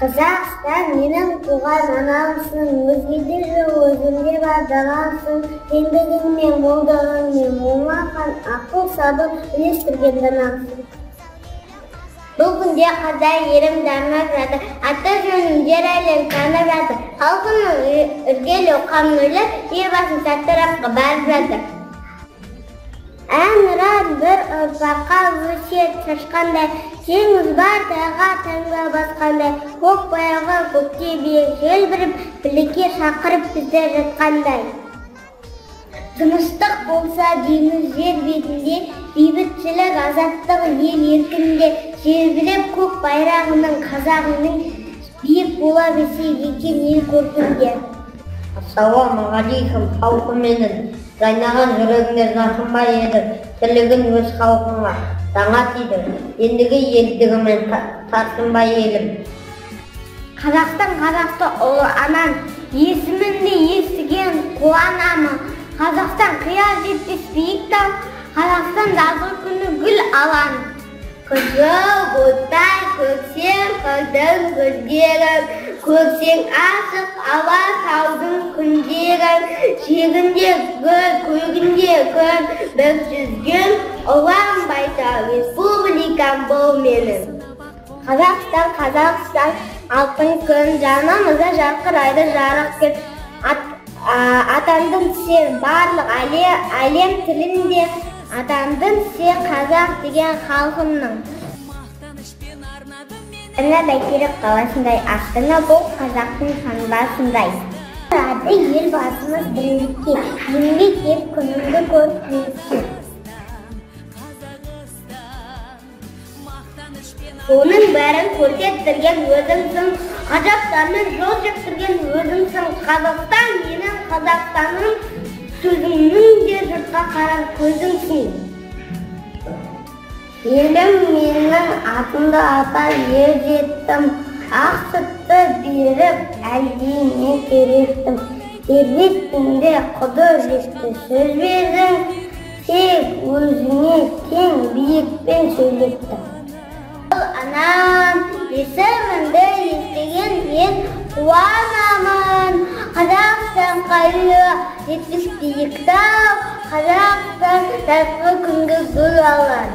Қазақстан менің туған анамсың, өзгеде жоқ өзімде бар даласың, еңбегіңмен, молдығыңмен молмаған ақыл сабыр үлестірген данасың. Бұл күнде қазақ елім дамып жатыр, аты жөнін жер әлем танып жатыр, халқының іргелі қамырлы елбасын сәттірапқа барып жатыр. Әнұран бір ұрпаққа өсиет шашқандай, теңіз бар тайға таңба басқандай, көк баяғы көкте биік желбіріп, білекке шақырып бізді жатқандай. Тыныштық болса дейміз жер бетінде, бейбітшілік азаттық ел еркінде, желбіреп көк байрағының қазағының биік бола берсе екен ел көркінде. Ассалаумағалейкум халқы менің, жайнаған жүрегіңе жақынбай еді, тілігін өз халқыңа жаңа тиді, ендігі елдігімен тартынбай елім. Қазақстан қазақты ұлы анам, есімінде естіген қуанамын. Қазақстан қиял жетпес биік тау, Қазақстан жазғы күні гүл алаң. Қызыл бұлттай көксем қыздың көздерің, көксең ашық ауа таудың күндерің, шегінде гүл, көгінде күн, бір жүзген ұлан байтақ республикам бұл менің. Қазақстан, Қазақстан, алтын күн, жанымызда жарқырайды жарық күн. Атандың сен барлық әлем тілінде, атандың сен қазақ деген халқымның. Астана Бәйтерек қаласындай, Астана бұл қазақтың санбасындай. Ады елбасымыз бірлікке, еңбек ет күніңді көр күреске. Оның бәрін көрсеттірген өзіңсің, ғажаптармен жол жүктірген өзіңсің. Қазақстан менің Қазақстаным, сөзіңнің де жұртқа қарар көзіңсің. Елім менің атымды атап ер жеттім, ақ сүтті беріп әлдене керектім. Тербеттіңде құдіретті сөз бердің, тек өзіңе тең биікпен сөйлеттім. Анам, есіміңді естіген мен қуанамын. Қазақстан қайы жетпес биік тау, Қазақстан жазғы күнгі гүл алаң.